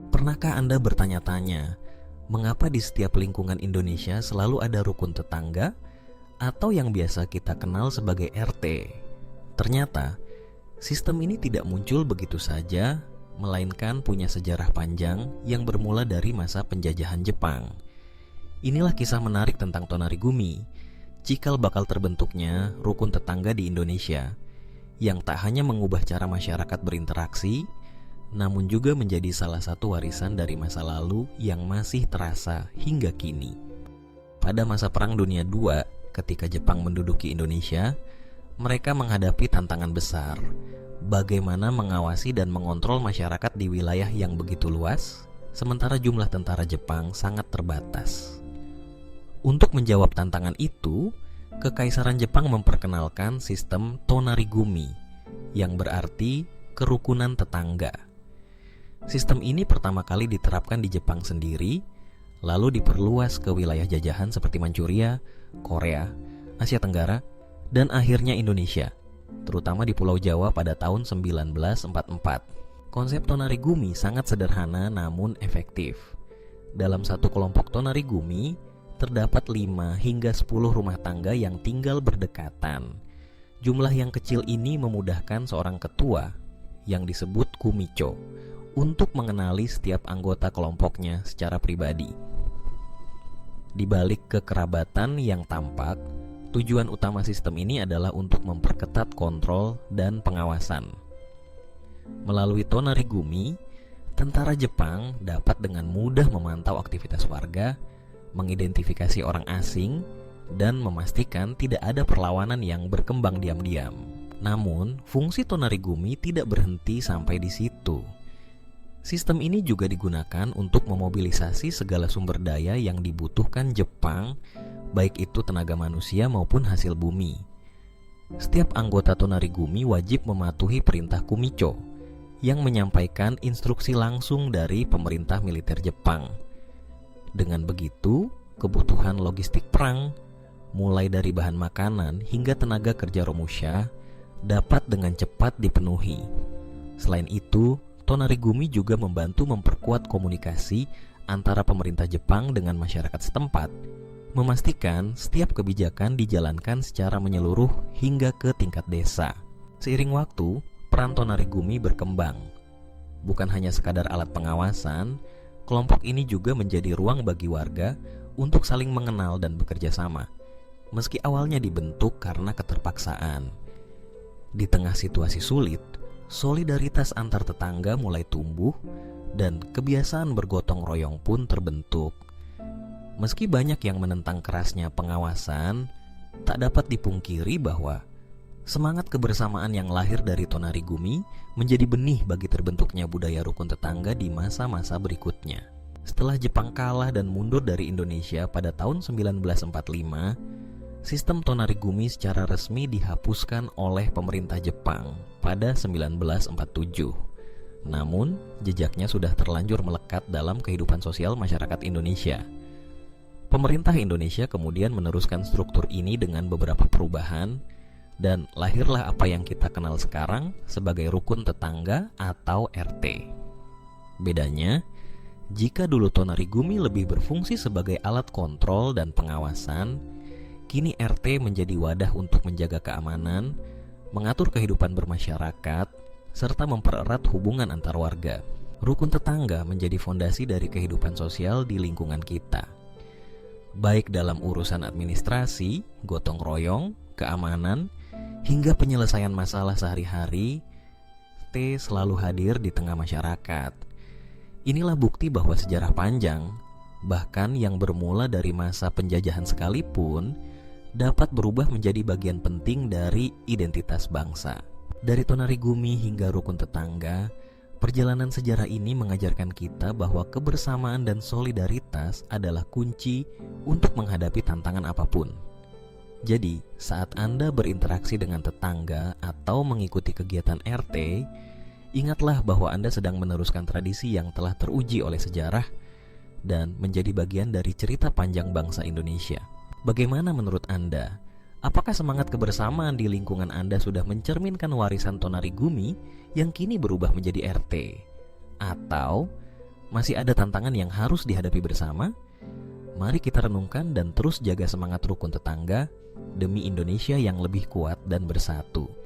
Pernahkah Anda bertanya-tanya, mengapa di setiap lingkungan Indonesia selalu ada rukun tetangga atau yang biasa kita kenal sebagai RT? Ternyata, sistem ini tidak muncul begitu saja, melainkan punya sejarah panjang yang bermula dari masa penjajahan Jepang. Inilah kisah menarik tentang Tonarigumi, cikal bakal terbentuknya rukun tetangga di Indonesia, yang tak hanya mengubah cara masyarakat berinteraksi, namun juga menjadi salah satu warisan dari masa lalu yang masih terasa hingga kini. Pada masa Perang Dunia II, ketika Jepang menduduki Indonesia, mereka menghadapi tantangan besar. Bagaimana mengawasi dan mengontrol masyarakat di wilayah yang begitu luas, sementara jumlah tentara Jepang sangat terbatas. Untuk menjawab tantangan itu, Kekaisaran Jepang memperkenalkan sistem Tonarigumi, yang berarti kerukunan tetangga. Sistem ini pertama kali diterapkan di Jepang sendiri, lalu diperluas ke wilayah jajahan seperti Manchuria, Korea, Asia Tenggara, dan akhirnya Indonesia, terutama di Pulau Jawa pada tahun 1944. Konsep Tonarigumi sangat sederhana namun efektif. Dalam satu kelompok Tonarigumi, terdapat 5 hingga 10 rumah tangga yang tinggal berdekatan. Jumlah yang kecil ini memudahkan seorang ketua, yang disebut kumicho, untuk mengenali setiap anggota kelompoknya secara pribadi. Di balik kekerabatan yang tampak, tujuan utama sistem ini adalah untuk memperketat kontrol dan pengawasan. Melalui Tonarigumi, tentara Jepang dapat dengan mudah memantau aktivitas warga, mengidentifikasi orang asing, dan memastikan tidak ada perlawanan yang berkembang diam-diam. Namun, fungsi Tonarigumi tidak berhenti sampai di situ. Sistem ini juga digunakan untuk memobilisasi segala sumber daya yang dibutuhkan Jepang, baik itu tenaga manusia maupun hasil bumi. Setiap anggota Tonarigumi wajib mematuhi perintah kumicho, yang menyampaikan instruksi langsung dari pemerintah militer Jepang. Dengan begitu, kebutuhan logistik perang, mulai dari bahan makanan hingga tenaga kerja Romusha, dapat dengan cepat dipenuhi. Selain itu, Tonarigumi juga membantu memperkuat komunikasi antara pemerintah Jepang dengan masyarakat setempat, memastikan setiap kebijakan dijalankan secara menyeluruh hingga ke tingkat desa. Seiring waktu, peran Tonarigumi berkembang. Bukan hanya sekadar alat pengawasan, kelompok ini juga menjadi ruang bagi warga untuk saling mengenal dan bekerja sama, meski awalnya dibentuk karena keterpaksaan. Di tengah situasi sulit, solidaritas antar tetangga mulai tumbuh dan kebiasaan bergotong royong pun terbentuk. Meski banyak yang menentang kerasnya pengawasan, tak dapat dipungkiri bahwa semangat kebersamaan yang lahir dari Tonarigumi menjadi benih bagi terbentuknya budaya rukun tetangga di masa-masa berikutnya. Setelah Jepang kalah dan mundur dari Indonesia pada tahun 1945, sistem Tonarigumi secara resmi dihapuskan oleh pemerintah Jepang pada 1947. Namun, jejaknya sudah terlanjur melekat dalam kehidupan sosial masyarakat Indonesia. Pemerintah Indonesia kemudian meneruskan struktur ini dengan beberapa perubahan, dan lahirlah apa yang kita kenal sekarang sebagai rukun tetangga atau RT. Bedanya, jika dulu Tonarigumi lebih berfungsi sebagai alat kontrol dan pengawasan, kini RT menjadi wadah untuk menjaga keamanan, mengatur kehidupan bermasyarakat, serta mempererat hubungan antar warga. Rukun tetangga menjadi fondasi dari kehidupan sosial di lingkungan kita. Baik dalam urusan administrasi, gotong royong, keamanan, hingga penyelesaian masalah sehari-hari, T selalu hadir di tengah masyarakat. Inilah bukti bahwa sejarah panjang, bahkan yang bermula dari masa penjajahan sekalipun, dapat berubah menjadi bagian penting dari identitas bangsa. Dari Tonarigumi hingga rukun tetangga, perjalanan sejarah ini mengajarkan kita bahwa kebersamaan dan solidaritas adalah kunci untuk menghadapi tantangan apapun. Jadi, saat Anda berinteraksi dengan tetangga atau mengikuti kegiatan RT, ingatlah bahwa Anda sedang meneruskan tradisi yang telah teruji oleh sejarah dan menjadi bagian dari cerita panjang bangsa Indonesia. Bagaimana menurut Anda? Apakah semangat kebersamaan di lingkungan Anda sudah mencerminkan warisan Tonarigumi yang kini berubah menjadi RT? Atau Masih ada tantangan yang harus dihadapi bersama. Mari kita renungkan dan terus jaga semangat rukun tetangga demi Indonesia yang lebih kuat dan bersatu.